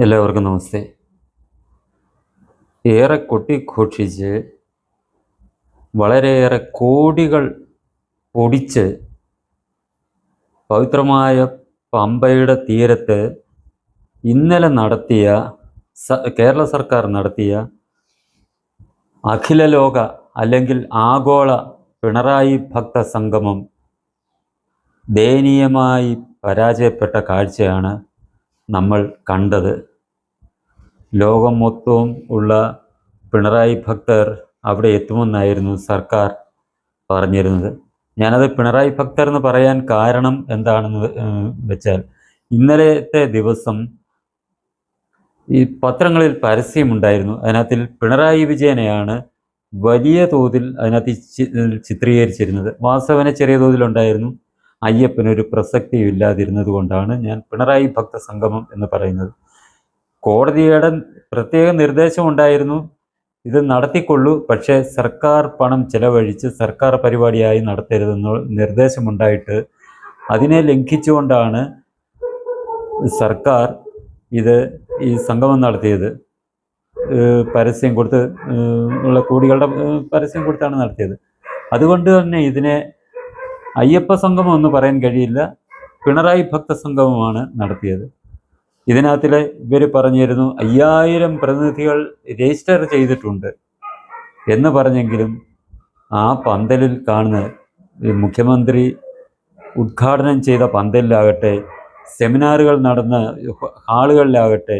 എല്ലാവർക്കും നമസ്തേ. ഏറെ കൊട്ടിഘോഷിച്ച് വളരെയേറെ കോടികൾ പൊടിച്ച് പവിത്രമായ പമ്പയുടെ തീരത്ത് ഇന്നലെ നടത്തിയ കേരള സർക്കാർ നടത്തിയ അഖില ലോക അല്ലെങ്കിൽ ആഗോള പിണറായി ഭക്ത സംഗമം ദയനീയമായി പരാജയപ്പെട്ട കാഴ്ചയാണ് നമ്മൾ കണ്ടത്. ലോകം മൊത്തവും ഉള്ള പിണറായി ഭക്തർ അവിടെ എത്തുമെന്നായിരുന്നു സർക്കാർ പറഞ്ഞിരുന്നത്. ഞാനത് പിണറായി ഭക്തർ എന്ന് പറയാൻ കാരണം എന്താണെന്ന് വെച്ചാൽ, ഇന്നലത്തെ ദിവസം ഈ പത്രങ്ങളിൽ പരസ്യമുണ്ടായിരുന്നു. അതിനകത്തിൽ പിണറായി വിജയനെയാണ് വലിയ തോതിൽ അതിനകത്ത് ചിത്രീകരിച്ചിരുന്നത്. വാസവനെ ചെറിയ തോതിലുണ്ടായിരുന്നു. അയ്യപ്പനൊരു പ്രസക്തിയും ഇല്ലാതിരുന്നത് കൊണ്ടാണ് ഞാൻ പിണറായി ഭക്ത സംഗമം എന്ന് പറയുന്നത്. കോടതിയുടെ പ്രത്യേക നിർദ്ദേശമുണ്ടായിരുന്നു, ഇത് നടത്തിക്കൊള്ളൂ, പക്ഷേ സർക്കാർ പണം ചെലവഴിച്ച് സർക്കാർ പരിപാടിയായി നടത്തരുതെന്ന് നിർദ്ദേശമുണ്ടായിട്ട് അതിനെ ലംഘിച്ചുകൊണ്ടാണ് സർക്കാർ ഈ സംഗമം നടത്തിയത്. പരസ്യം കൊടുത്ത് ഉള്ള കോടികളുടെ പരസ്യം കൊടുത്താണ് നടത്തിയത്. അതുകൊണ്ട് തന്നെ ഇതിനെ അയ്യപ്പ സംഗമം എന്ന് പറയാൻ കഴിയില്ല, പിണറായി ഭക്ത സംഗമമാണ് നടത്തിയത്. ഇതിനകത്തിൽ ഇവർ പറഞ്ഞിരുന്നു 5000 പ്രതിനിധികൾ രജിസ്റ്റർ ചെയ്തിട്ടുണ്ട് എന്ന് പറഞ്ഞെങ്കിലും ആ പന്തലിൽ കാണുന്ന മുഖ്യമന്ത്രി ഉദ്ഘാടനം ചെയ്ത പന്തലിലാകട്ടെ, സെമിനാറുകൾ നടന്ന ഹാളുകളിലാകട്ടെ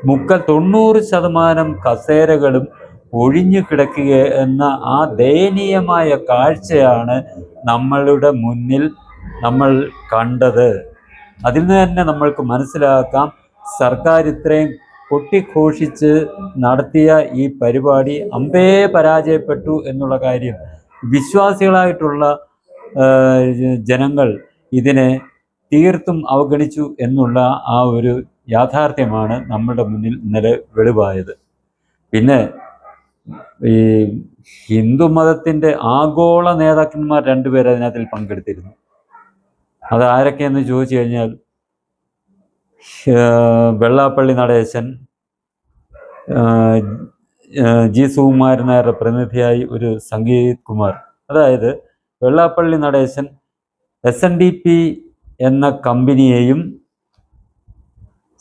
90% കസേരകളും ഒഴിഞ്ഞു കിടക്കുക എന്ന ആ ദയനീയമായ കാഴ്ചയാണ് നമ്മളുടെ മുന്നിൽ നമ്മൾ കണ്ടത്. അതിൽ നിന്ന് തന്നെ നമ്മൾക്ക് മനസ്സിലാക്കാം, സർക്കാർ ഇത്രയും കൊട്ടിഘോഷിച്ച് നടത്തിയ ഈ പരിപാടി അമ്പേ പരാജയപ്പെട്ടു എന്നുള്ള കാര്യം. വിശ്വാസികളായിട്ടുള്ള ജനങ്ങൾ ഇതിനെ തീർത്തും അവഗണിച്ചു എന്നുള്ള ആ ഒരു യാഥാർത്ഥ്യമാണ് നമ്മുടെ മുന്നിൽ ഇന്നലെ വെളിവായത്. പിന്നെ ഈ ഹിന്ദു മതത്തിൻ്റെ ആഗോള നേതാക്കന്മാർ 2 പേർ അതിനകത്തിൽ പങ്കെടുത്തിരുന്നു. അത് ആരൊക്കെയെന്ന് ചോദിച്ചു കഴിഞ്ഞാൽ, വെള്ളാപ്പള്ളി നടേശൻ, ജി സുകുമാരൻ നായരുടെ പ്രതിനിധിയായി ഒരു സംഗീത് കുമാർ. അതായത് വെള്ളാപ്പള്ളി നടേശൻ SNDP എന്ന കമ്പനിയെയും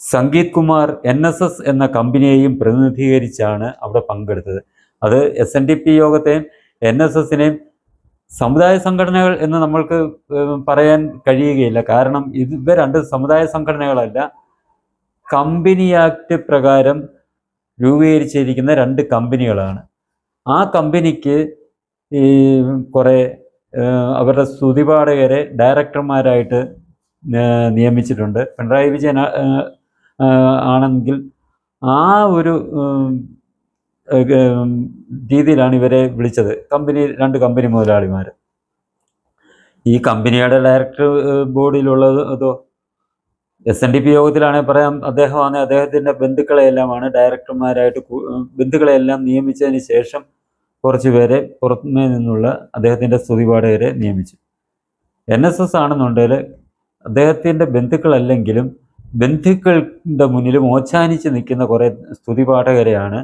സംഗീത് കുമാർ NSS എന്ന കമ്പനിയെയും പ്രതിനിധീകരിച്ചാണ് അവിടെ പങ്കെടുത്തത്. അത് SNDP യോഗത്തെയും NSSനെയും സമുദായ സംഘടനകൾ എന്ന് നമ്മൾക്ക് പറയാൻ കഴിയുകയില്ല. കാരണം ഇവ 2 സമുദായ സംഘടനകളല്ല, കമ്പനി ആക്ട് പ്രകാരം രൂപീകരിച്ചിരിക്കുന്ന 2 കമ്പനികളാണ്. ആ കമ്പനിക്ക് ഈ കുറേ അവരുടെ സ്തുതിപാഠകരെ ഡയറക്ടർമാരായിട്ട് നിയമിച്ചിട്ടുണ്ട്. പിണറായി വിജയൻ ആണെങ്കിൽ ആ ഒരു രീതിയിലാണ് ഇവരെ വിളിച്ചത്. 2 കമ്പനി മുതലാളിമാർ. ഈ കമ്പനിയുടെ ഡയറക്ടർ ബോർഡിലുള്ളത് അതോ SNDP യോഗത്തിലാണെങ്കിൽ പറയാം, അദ്ദേഹത്തിൻ്റെ ബന്ധുക്കളെല്ലാമാണ് ഡയറക്ടർമാരായിട്ട്, ബന്ധുക്കളെല്ലാം നിയമിച്ചതിന് ശേഷം കുറച്ച് പേരെ പുറമേ നിന്നുള്ള അദ്ദേഹത്തിൻ്റെ സ്തുതിപാഠകരെ നിയമിച്ചു. NSS ആണെന്നുണ്ടെങ്കിൽ അദ്ദേഹത്തിൻ്റെ ബന്ധുക്കളല്ലെങ്കിലും ബന്ധുക്കളുടെ മുന്നിൽ ഓച്ചാനിച്ച് നിൽക്കുന്ന കുറേ സ്തുതിപാഠകരെയാണ്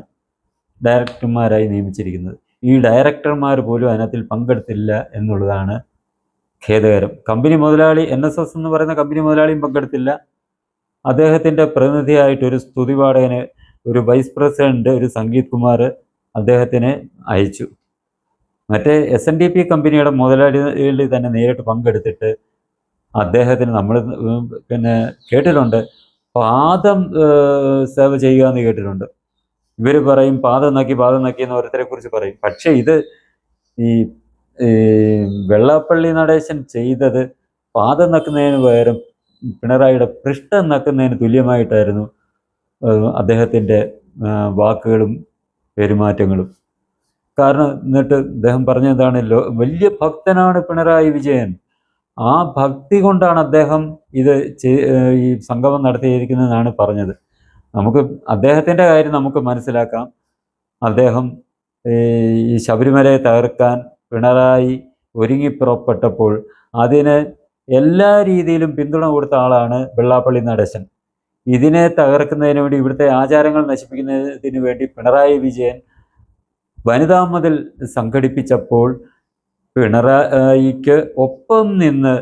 ഡയറക്ടർമാരായി നിയമിച്ചിരിക്കുന്നത്. ഈ ഡയറക്ടർമാർ പോലും അതിനകത്തിൽ പങ്കെടുത്തില്ല എന്നുള്ളതാണ് ഖേദകരം. കമ്പനി മുതലാളി, NSS എന്ന് പറയുന്ന കമ്പനി മുതലാളിയും പങ്കെടുത്തില്ല. അദ്ദേഹത്തിൻ്റെ പ്രതിനിധിയായിട്ടൊരു സ്തുതിപാഠകനെ, ഒരു വൈസ് പ്രസിഡന്റ്, ഒരു സംഗീത് കുമാർ അദ്ദേഹത്തിനെ അയച്ചു. മറ്റേ SNDP കമ്പനിയുടെ മുതലാളി തന്നെ നേരിട്ട് പങ്കെടുത്തിട്ട് അദ്ദേഹത്തിന് നമ്മൾ കേട്ടിട്ടുണ്ട്, പാദം സേവ ചെയ്യുക എന്ന് കേട്ടിട്ടുണ്ട്. ഇവർ പറയും പാദം നക്കി എന്ന് ഓരോരുത്തരെ കുറിച്ച് പറയും. പക്ഷേ ഇത് ഈ വെള്ളാപ്പള്ളി നടേശൻ ചെയ്തത് പാദം നക്കുന്നതിന് പകരം പിണറായിയുടെ പൃഷ്ഠം നക്കുന്നതിന് തുല്യമായിട്ടായിരുന്നു അദ്ദേഹത്തിൻ്റെ വാക്കുകളും പെരുമാറ്റങ്ങളും. കാരണം എന്നിട്ട് അദ്ദേഹം പറഞ്ഞതാണല്ലോ, വലിയ ഭക്തനാണ് പിണറായി വിജയൻ. ആ ഭക്തി കൊണ്ടാണ് അദ്ദേഹം ഈ സംഗമം നടത്തിയിരിക്കുന്നതെന്നാണ് പറഞ്ഞത്. നമുക്ക് അദ്ദേഹത്തിൻ്റെ കാര്യം നമുക്ക് മനസ്സിലാക്കാം. അദ്ദേഹം ഈ ശബരിമലയെ തകർക്കാൻ പിണറായി ഒരുങ്ങിപ്പുറപ്പെട്ടപ്പോൾ അതിനെ എല്ലാ രീതിയിലും പിന്തുണ കൊടുത്ത ആളാണ് വെള്ളാപ്പള്ളി നടേശൻ. ഇതിനെ തകർക്കുന്നതിന് വേണ്ടി, ഇവിടുത്തെ ആചാരങ്ങൾ നശിപ്പിക്കുന്നതിന് വേണ്ടി പിണറായി വിജയൻ വനിതാ മതിൽ സംഘടിപ്പിച്ചപ്പോൾ പിണറായിക്ക് ഒപ്പം നിന്ന്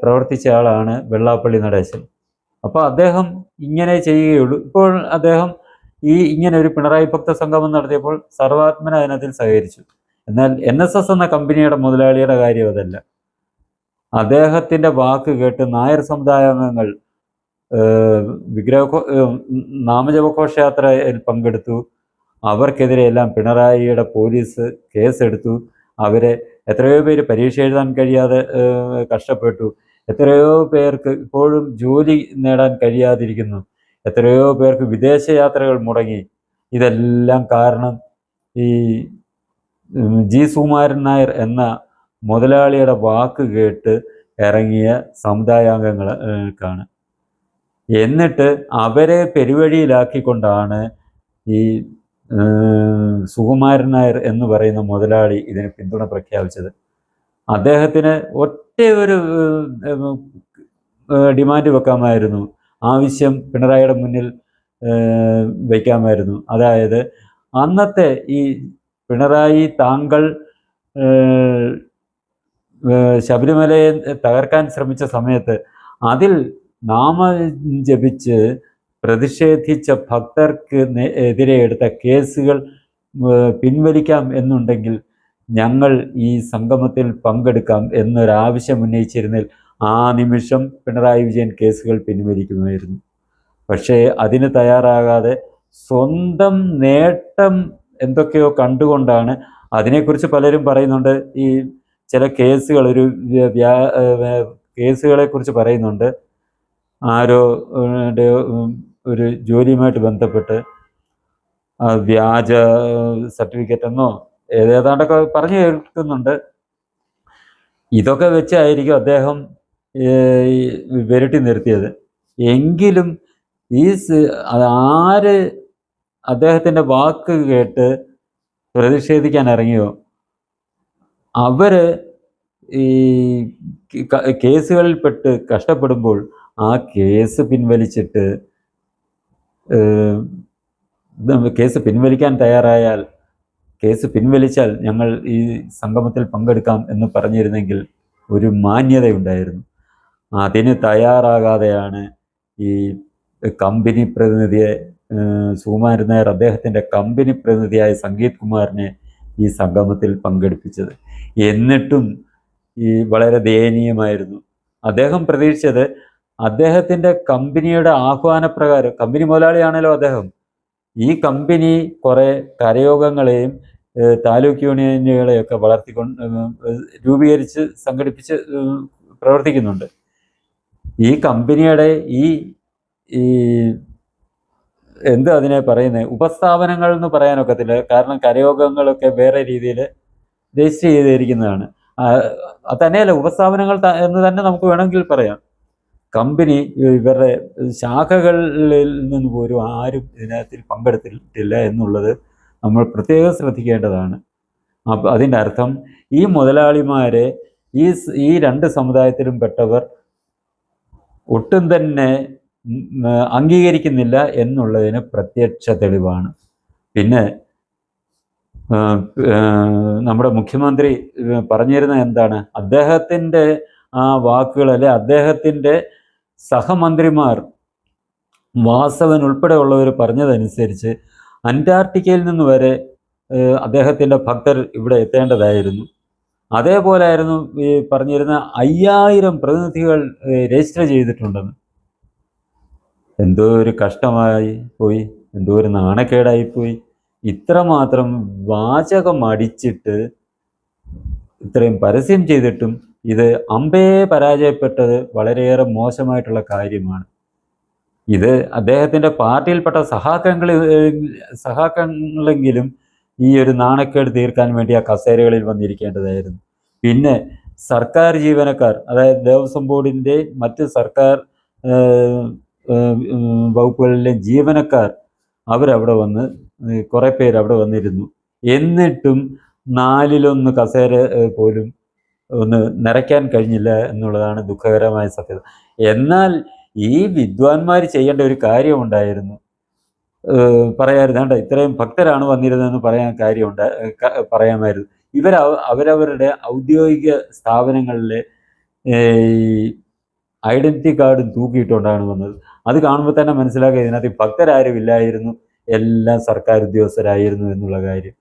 പ്രവർത്തിച്ച ആളാണ് വെള്ളാപ്പള്ളി നടേശൻ. അപ്പോൾ അദ്ദേഹം ഇങ്ങനെ ചെയ്യുകയുള്ളൂ. ഇപ്പോൾ അദ്ദേഹം ഇങ്ങനെ ഒരു പിണറായി ഭക്ത സംഗമം നടത്തിയപ്പോൾ സർവാത്മന അതിനകത്തിൽ സഹകരിച്ചു. എന്നാൽ NSS എന്ന കമ്പനിയുടെ മുതലാളിയുടെ കാര്യം അതല്ല. അദ്ദേഹത്തിൻ്റെ വാക്ക് കേട്ട് നായർ സമുദായാംഗങ്ങൾ നാമജപഘോഷയാത്രയിൽ പങ്കെടുത്തു. അവർക്കെതിരെയെല്ലാം പിണറായിയുടെ പോലീസ് കേസെടുത്തു. അവരെ എത്രയോ പേര് പരീക്ഷ എഴുതാൻ കഴിയാതെ കഷ്ടപ്പെട്ടു. എത്രയോ പേർക്ക് ഇപ്പോഴും ജോലി നേടാൻ കഴിയാതിരിക്കുന്നു. എത്രയോ പേർക്ക് വിദേശയാത്രകൾ മുടങ്ങി. ഇതെല്ലാം കാരണം ഈ ജി സുകുമാരൻ നായർ എന്ന മുതലാളിയുടെ വാക്ക് കേട്ട് ഇറങ്ങിയ സമുദായാംഗങ്ങൾക്കാണ്. എന്നിട്ട് അവരെ പെരുവഴിയിലാക്കിക്കൊണ്ടാണ് ഈ സുകുമാരൻ നായർ എന്ന് പറയുന്ന മുതലാളി ഇതിന് പിന്തുണ പ്രഖ്യാപിച്ചത്. അദ്ദേഹത്തിന് ഒറ്റ ഒരു ഡിമാൻഡ് വെക്കാമായിരുന്നു, ആവശ്യം പിണറായിയുടെ മുന്നിൽ വയ്ക്കാമായിരുന്നു. അതായത് അന്നത്തെ ഈ പിണറായി താങ്കൾ ശബരിമലയെ തകർക്കാൻ ശ്രമിച്ച സമയത്ത് അതിൽ നാമം ജപിച്ച് പ്രതിഷേധിച്ച ഭക്തർക്ക് എതിരെ എടുത്ത കേസുകൾ പിൻവലിക്കാം എന്നുണ്ടെങ്കിൽ ഞങ്ങൾ ഈ സംഗമത്തിൽ പങ്കെടുക്കാം എന്നൊരാവശ്യം ഉന്നയിച്ചിരുന്നതിൽ ആ നിമിഷം പിണറായി വിജയൻ കേസുകൾ പിൻവലിക്കുമായിരുന്നു. പക്ഷേ അതിന് തയ്യാറാകാതെ സ്വന്തം നേട്ടം എന്തൊക്കെയോ കണ്ടുകൊണ്ടാണ്, അതിനെക്കുറിച്ച് പലരും പറയുന്നുണ്ട്, ഈ ചില കേസുകൾ കേസുകളെക്കുറിച്ച് പറയുന്നുണ്ട്. ആരോ ഒരു ജോലിയുമായിട്ട് ബന്ധപ്പെട്ട് വ്യാജ സർട്ടിഫിക്കറ്റ് എന്നോ ഏതാണ്ടൊക്കെ പറഞ്ഞു കേൾക്കുന്നുണ്ട്. ഇതൊക്കെ വെച്ചായിരിക്കും അദ്ദേഹം വിരട്ടി നിർത്തിയത്. എങ്കിലും ആര് അദ്ദേഹത്തിൻ്റെ വാക്ക് കേട്ട് പ്രതിഷേധിക്കാൻ ഇറങ്ങിയോ അവർ ഈ കേസുകളിൽപ്പെട്ട് കഷ്ടപ്പെടുമ്പോൾ ആ കേസ് പിൻവലിച്ചിട്ട് കേസ് പിൻവലിക്കാൻ തയ്യാറായാൽ, കേസ് പിൻവലിച്ചാൽ ഞങ്ങൾ ഈ സംഗമത്തിൽ പങ്കെടുക്കാം എന്ന് പറഞ്ഞിരുന്നെങ്കിൽ ഒരു മാന്യതയുണ്ടായിരുന്നു. അതിന് തയ്യാറാകാതെയാണ് ഈ കമ്പനി പ്രതിനിധിയെ സുകുമാരൻ നായർ അദ്ദേഹത്തിൻ്റെ കമ്പനി പ്രതിനിധിയായ സംഗീത് കുമാറിനെ ഈ സംഗമത്തിൽ പങ്കെടുപ്പിച്ചത്. എന്നിട്ടും വളരെ ദയനീയമായിരുന്നു. അദ്ദേഹം പ്രതീക്ഷിച്ചത് അദ്ദേഹത്തിൻ്റെ കമ്പനിയുടെ ആഹ്വാനപ്രകാരം, കമ്പനി മുതലാളിയാണല്ലോ അദ്ദേഹം, ഈ കമ്പനി കുറേ കരയോഗങ്ങളെയും താലൂക്ക് യൂണിയനുകളെയൊക്കെ രൂപീകരിച്ച് സംഘടിപ്പിച്ച് പ്രവർത്തിക്കുന്നുണ്ട്. ഈ കമ്പനിയുടെ ഈ അതിനെ പറയുന്നത് ഉപസ്ഥാപനങ്ങൾ എന്ന് പറയാനൊക്കത്തില്ല. കാരണം കരയോഗങ്ങളൊക്കെ വേറെ രീതിയിൽ രജിസ്റ്റർ ചെയ്തിരിക്കുന്നതാണ്. തന്നെയല്ല, ഉപസ്ഥാപനങ്ങൾ എന്ന് തന്നെ നമുക്ക് വേണമെങ്കിൽ പറയാം. കമ്പനി ഇവരുടെ ശാഖകളിൽ നിന്ന് പോലും ആരും ഇതിനകത്തിൽ പങ്കെടുത്തിട്ടില്ല എന്നുള്ളത് നമ്മൾ പ്രത്യേകം ശ്രദ്ധിക്കേണ്ടതാണ്. അപ്പം അതിൻ്റെ അർത്ഥം ഈ മുതലാളിമാരെ ഈ രണ്ട് സമുദായത്തിലും പെട്ടവർ ഒട്ടും തന്നെ അംഗീകരിക്കുന്നില്ല എന്നുള്ളതിന് പ്രത്യക്ഷ തെളിവാണ്. പിന്നെ നമ്മുടെ മുഖ്യമന്ത്രി പറഞ്ഞിരുന്നത് എന്താണ്? അദ്ദേഹത്തിൻ്റെ ആ വാക്കുകൾ, അല്ലെ അദ്ദേഹത്തിൻ്റെ സഹമന്ത്രിമാർ വാസവൻ ഉൾപ്പെടെയുള്ളവർ പറഞ്ഞതനുസരിച്ച് അന്റാർട്ടിക്കയിൽ നിന്ന് വരെ അദ്ദേഹത്തിൻ്റെ ഭക്തർ ഇവിടെ എത്തേണ്ടതായിരുന്നു. അതേപോലെ ആയിരുന്നു ഈ പറഞ്ഞിരുന്ന 5000 പ്രതിനിധികൾ രജിസ്റ്റർ ചെയ്തിട്ടുണ്ടെന്ന്. എന്തോ ഒരു കഷ്ടമായി പോയി, എന്തോ ഒരു നാണക്കേടായിപ്പോയി. ഇത്രമാത്രം വാചകം അടിച്ചിട്ട് ഇത്രയും പരസ്യം ചെയ്തിട്ടും ഇത് അമ്പേ പരാജയപ്പെട്ടത് വളരെയേറെ മോശമായിട്ടുള്ള കാര്യമാണ്. ഇത് അദ്ദേഹത്തിൻ്റെ പാർട്ടിയിൽപ്പെട്ട സഹാക്കളെങ്കിലും ഈ ഒരു നാണക്കേട് തീർക്കാൻ വേണ്ടി ആ കസേരകളിൽ വന്നിരിക്കേണ്ടതായിരുന്നു. പിന്നെ സർക്കാർ ജീവനക്കാർ, അതായത് ദേവസ്വം ബോർഡിൻ്റെ മറ്റ് സർക്കാർ വകുപ്പുകളിലെ ജീവനക്കാർ അവരവിടെ വന്ന് കുറേ പേര് അവിടെ വന്നിരുന്നു. എന്നിട്ടും 1/4 കസേര പോലും ഒന്ന് നിറയ്ക്കാൻ കഴിഞ്ഞില്ല എന്നുള്ളതാണ് ദുഃഖകരമായ സത്യത. എന്നാൽ ഈ വിദ്വാൻമാർ ചെയ്യേണ്ട ഒരു കാര്യമുണ്ടായിരുന്നു. പറയാമായിരുന്നു, ഇത്രയും ഭക്തരാണ് വന്നിരുന്നതെന്ന് പറയാമായിരുന്നു. അവരവരുടെ ഔദ്യോഗിക സ്ഥാപനങ്ങളിലെ ഈ ഐഡന്റിറ്റി കാർഡും തൂക്കിയിട്ടുകൊണ്ടാണ് വന്നത്. അത് കാണുമ്പോൾ തന്നെ മനസ്സിലാക്കുക ഇതിനകത്ത് ഭക്തരാരും ഇല്ലായിരുന്നു, എല്ലാം സർക്കാർ ഉദ്യോഗസ്ഥരായിരുന്നു എന്നുള്ള കാര്യം.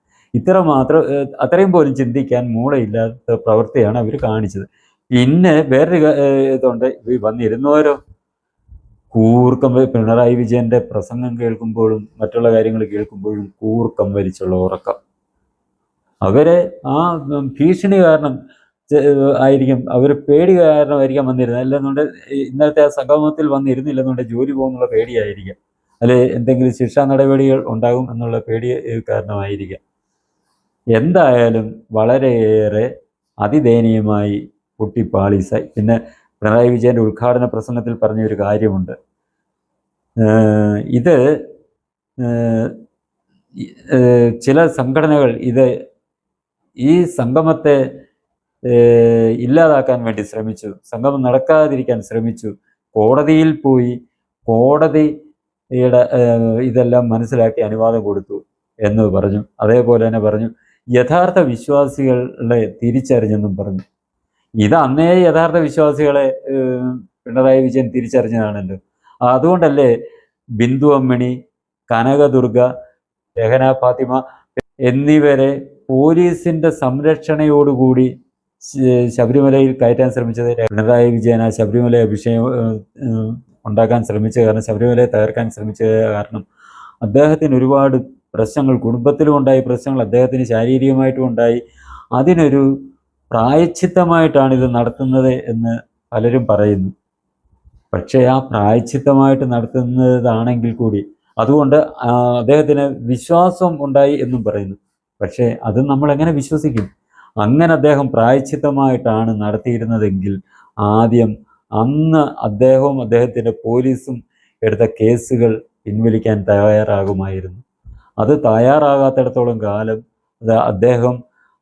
അത്രയും പോലും ചിന്തിക്കാൻ മൂളയില്ലാത്ത പ്രവൃത്തിയാണ് അവർ കാണിച്ചത്. പിന്നെ വേറൊരു ഇതുണ്ട്, വന്നിരുന്നവരോ കൂർക്കം, പിണറായി വിജയന്റെ പ്രസംഗം കേൾക്കുമ്പോഴും മറ്റുള്ള കാര്യങ്ങൾ കേൾക്കുമ്പോഴും കൂർക്കം വലിച്ചുള്ള ഉറക്കം. അവരെ ആ ഭീഷണി കാരണം ആയിരിക്കും, അവർ പേടി കാരണമായിരിക്കാം വന്നിരുന്നത്. അല്ലെന്നുണ്ട് ഇന്നത്തെ ആ സംഗമത്തിൽ വന്നിരുന്നില്ലെന്നുണ്ട് ജോലി പോകുന്നുള്ള പേടിയായിരിക്കാം, അല്ലെ എന്തെങ്കിലും ശിക്ഷാ നടപടികൾ ഉണ്ടാകും എന്നുള്ള പേടി കാരണമായിരിക്കാം. എന്തായാലും വളരെയേറെ അതിദയനീയമായി പൊട്ടിപ്പാളീസായി. പിന്നെ പിണറായി വിജയന്റെ ഉദ്ഘാടന പ്രസംഗത്തിൽ പറഞ്ഞൊരു കാര്യമുണ്ട്, ഇത് ചില സംഘടനകൾ ഈ സംഗമത്തെ ഇല്ലാതാക്കാൻ വേണ്ടി ശ്രമിച്ചു, സംഗമം നടക്കാതിരിക്കാൻ ശ്രമിച്ചു, കോടതിയിൽ പോയി കോടതിയുടെ ഇതെല്ലാം മനസ്സിലാക്കി അനുവാദം കൊടുത്തു എന്ന് പറഞ്ഞു. അതേപോലെ തന്നെ പറഞ്ഞു യഥാർത്ഥ വിശ്വാസികളെ തിരിച്ചറിഞ്ഞെന്നും പറഞ്ഞു. ഇത് അന്നേ യഥാർത്ഥ വിശ്വാസികളെ പിണറായി വിജയൻ തിരിച്ചറിഞ്ഞതാണല്ലോ. അതുകൊണ്ടല്ലേ ബിന്ദു അമ്മിണി, കനകദുർഗ, രഹന ഫാത്തിമ എന്നിവരെ പോലീസിന്റെ സംരക്ഷണയോടുകൂടി ശബരിമലയിൽ കയറ്റാൻ ശ്രമിച്ചത്. പിണറായി വിജയൻ ആ ശബരിമല വിഷയം ഉണ്ടാക്കാൻ ശ്രമിച്ച കാരണം, ശബരിമലയെ തകർക്കാൻ ശ്രമിച്ച കാരണം അദ്ദേഹത്തിന് ഒരുപാട് പ്രശ്നങ്ങൾ കുടുംബത്തിലും ഉണ്ടായി, പ്രശ്നങ്ങൾ അദ്ദേഹത്തിന് ശാരീരികമായിട്ടും ഉണ്ടായി. അതിനൊരു പ്രായശ്ചിത്തമായിട്ടാണ് ഇത് നടത്തുന്നത് എന്ന് പലരും പറയുന്നു. പക്ഷേ ആ പ്രായശ്ചിത്തമായിട്ട് നടത്തുന്നതാണെങ്കിൽ കൂടി അതുകൊണ്ട് അദ്ദേഹത്തിന് വിശ്വാസം ഉണ്ടായി എന്നും പറയുന്നു. പക്ഷേ അത് നമ്മൾ എങ്ങനെ വിശ്വസിക്കും? അങ്ങനെ അദ്ദേഹം പ്രായശ്ചിത്തമായിട്ടാണ് നടത്തിയിരുന്നതെങ്കിൽ ആദ്യം അന്ന് അദ്ദേഹവും അദ്ദേഹത്തിൻ്റെ പോലീസും എടുത്ത കേസുകൾ പിൻവലിക്കാൻ തയ്യാറാകുമായിരുന്നു. അത് തയ്യാറാകാത്തിടത്തോളം കാലം അദ്ദേഹം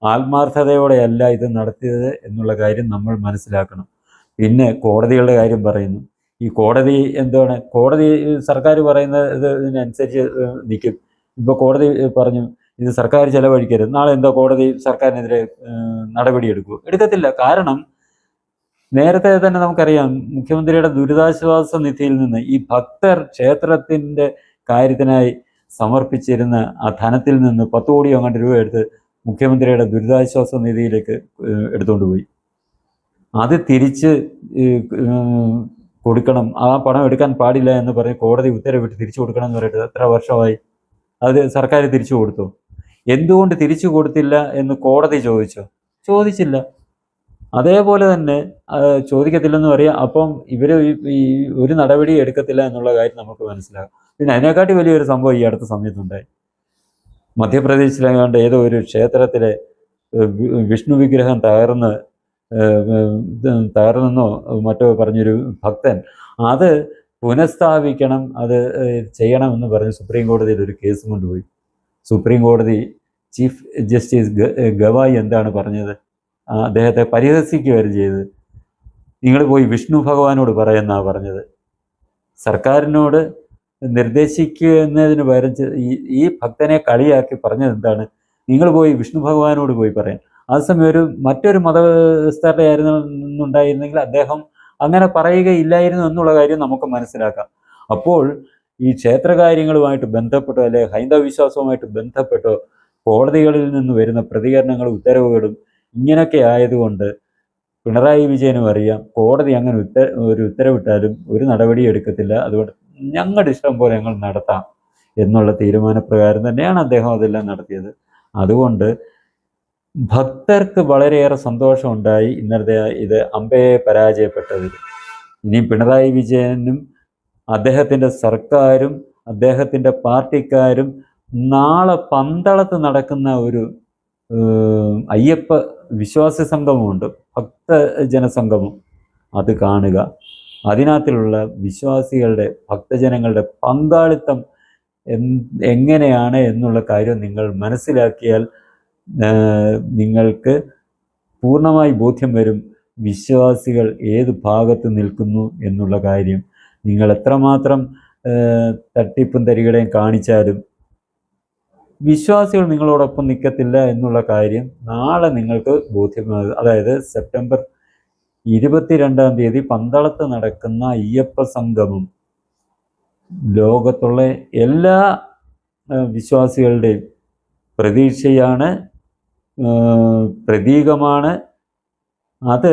ആത്മാർത്ഥതയോടെയല്ല ഇത് നടത്തിയത് എന്നുള്ള കാര്യം നമ്മൾ മനസ്സിലാക്കണം. പിന്നെ കോടതികളുടെ കാര്യം പറയുന്നു. ഈ കോടതി എന്താണ്, കോടതി സർക്കാർ പറയുന്നതിനനുസരിച്ച് നിൽക്കും. ഇപ്പോൾ കോടതി പറഞ്ഞു ഇത് സർക്കാർ ചെലവഴിക്കരുത്, നാളെ എന്തോ കോടതി സർക്കാരിനെതിരെ എടുക്കത്തില്ല. കാരണം നേരത്തെ തന്നെ നമുക്കറിയാം, മുഖ്യമന്ത്രിയുടെ ദുരിതാശ്വാസ നിധിയിൽ നിന്ന് ഈ ഭക്തർ ക്ഷേത്രത്തിൻ്റെ കാര്യത്തിനായി സമർപ്പിച്ചിരുന്ന ആ ധനത്തിൽ നിന്ന് 10 കോടി അങ്ങോട്ട് രൂപ എടുത്ത് മുഖ്യമന്ത്രിയുടെ ദുരിതാശ്വാസ നിധിയിലേക്ക് എടുത്തുകൊണ്ട് പോയി. അത് തിരിച്ച് കൊടുക്കണം, ആ പണം എടുക്കാൻ പാടില്ല എന്ന് പറഞ്ഞ് കോടതി ഉത്തരവിട്ട് തിരിച്ചു കൊടുക്കണം എന്ന് പറഞ്ഞിട്ട് എത്ര വർഷമായി? അത് സർക്കാർ തിരിച്ചു കൊടുത്തു. എന്തുകൊണ്ട് തിരിച്ചു കൊടുത്തില്ല എന്ന് കോടതി ചോദിച്ചില്ല. അതേപോലെ തന്നെ ചോദിക്കത്തില്ലെന്ന് പറയാം. അപ്പം ഇവർ ഈ ഒരു നടപടി എടുക്കത്തില്ല എന്നുള്ള കാര്യം നമുക്ക് മനസ്സിലാകും. പിന്നെ അതിനെക്കാട്ടി വലിയൊരു സംഭവം ഈ അടുത്ത സമയത്തുണ്ടായി. മധ്യപ്രദേശിലെങ്ങാണ്ട് ഏതോ ഒരു ക്ഷേത്രത്തിലെ വിഷ്ണു വിഗ്രഹം തകർന്നെന്നോ മറ്റോ പറഞ്ഞൊരു ഭക്തൻ അത് പുനഃസ്ഥാപിക്കണം, അത് ചെയ്യണമെന്ന് പറഞ്ഞ് സുപ്രീം കോടതിയിൽ ഒരു കേസ് കൊണ്ടുപോയി. സുപ്രീം കോടതി ചീഫ് ജസ്റ്റിസ് ഗവായി എന്താണ് പറഞ്ഞത്? അദ്ദേഹത്തെ പരിഹസിക്കുകയായിരുന്നു ചെയ്തത്. നിങ്ങൾ പോയി വിഷ്ണു ഭഗവാനോട് പറയുന്നതാണ് പറഞ്ഞത്. സർക്കാരിനോട് നിർദ്ദേശിക്കുന്നതിന് പകരം ഈ ഭക്തനെ കളിയാക്കി പറഞ്ഞത് എന്താണ്? നിങ്ങൾ പോയി വിഷ്ണു ഭഗവാനോട് പോയി പറയാൻ. അതേസമയം മറ്റൊരു മതസ്ഥരുടെ ആയിരുന്നുണ്ടായിരുന്നെങ്കിൽ അദ്ദേഹം അങ്ങനെ പറയുകയില്ലായിരുന്നു എന്നുള്ള കാര്യം നമുക്ക് മനസ്സിലാക്കാം. അപ്പോൾ ഈ ക്ഷേത്രകാര്യങ്ങളുമായിട്ട് ബന്ധപ്പെട്ടോ അല്ലെ ഹൈന്ദവ വിശ്വാസവുമായിട്ട് ബന്ധപ്പെട്ടോ കോടതികളിൽ നിന്ന് വരുന്ന പ്രതികരണങ്ങളും ഉത്തരവുകളും ഇങ്ങനെയൊക്കെ ആയതുകൊണ്ട് പിണറായി വിജയനും അറിയാം, കോടതി അങ്ങനെ ഒരു ഉത്തരവിട്ടാലും ഒരു നടപടി എടുക്കത്തില്ല, അതുകൊണ്ട് ഞങ്ങളുടെ ഇഷ്ടം പോലെ ഞങ്ങൾ നടത്താം എന്നുള്ള തീരുമാനപ്രകാരം തന്നെയാണ് അദ്ദേഹം അതെല്ലാം നടത്തിയത്. അതുകൊണ്ട് ഭക്തർക്ക് വളരെയേറെ സന്തോഷമുണ്ടായി ഇന്നത്തെ ഇത് അമ്പയെ പരാജയപ്പെട്ടതിൽ. ഇനി പിണറായി വിജയനും അദ്ദേഹത്തിൻ്റെ സർക്കാരും അദ്ദേഹത്തിൻ്റെ പാർട്ടിക്കാരും നാളെ പന്തളത്ത് നടക്കുന്ന ഒരു അയ്യപ്പ വിശ്വാസി സംഗമമുണ്ട്, ഭക്തജനസംഗമം. അത് കാണുക. അതിനകത്തിലുള്ള വിശ്വാസികളുടെ ഭക്തജനങ്ങളുടെ പങ്കാളിത്തം എങ്ങനെയാണ് എന്നുള്ള കാര്യം നിങ്ങൾ മനസ്സിലാക്കിയാൽ നിങ്ങൾക്ക് പൂർണ്ണമായി ബോധ്യം വരും വിശ്വാസികൾ ഏത് ഭാഗത്ത് നിൽക്കുന്നു എന്നുള്ള കാര്യം. നിങ്ങൾ എത്രമാത്രം തട്ടിപ്പും തരികടയും കാണിച്ചാലും വിശ്വാസികൾ നിങ്ങളോടൊപ്പം നിൽക്കത്തില്ല എന്നുള്ള കാര്യം നാളെ നിങ്ങൾക്ക് ബോധ്യമാകും. അതായത് സെപ്റ്റംബർ 22-ാം തീയതി പന്തളത്ത് നടക്കുന്ന അയ്യപ്പ സംഗമം ലോകത്തുള്ള എല്ലാ വിശ്വാസികളുടെയും പ്രതീക്ഷയാണ്, പ്രതീകമാണ്. അത്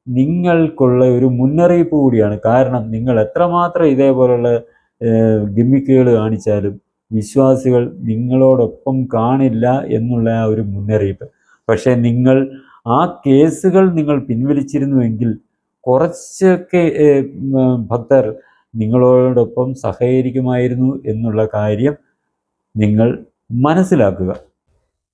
നിങ്ങൾക്കുള്ള ഒരു മുന്നറിയിപ്പ് കൂടിയാണ്. കാരണം നിങ്ങൾ എത്രമാത്രം ഇതേപോലുള്ള ഗിമ്മിക്കുകൾ കാണിച്ചാലും വിശ്വാസികൾ നിങ്ങളോടൊപ്പം കാണില്ല എന്നുള്ള ആ ഒരു മുന്നറിയിപ്പ്. പക്ഷേ നിങ്ങൾ ആ കേസുകൾ നിങ്ങൾ പിൻവലിച്ചിരുന്നുവെങ്കിൽ കുറച്ചൊക്കെ ഭക്തർ നിങ്ങളോടൊപ്പം സഹകരിക്കുമായിരുന്നു എന്നുള്ള കാര്യം നിങ്ങൾ മനസ്സിലാക്കുക.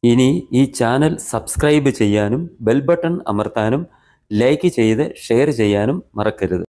ഇനി ഈ ചാനൽ സബ്സ്ക്രൈബ് ചെയ്യാനും ബെൽ ബട്ടൺ അമർത്താനും ലൈക്ക് ചെയ്ത് ഷെയർ ചെയ്യാനും മറക്കരുത്.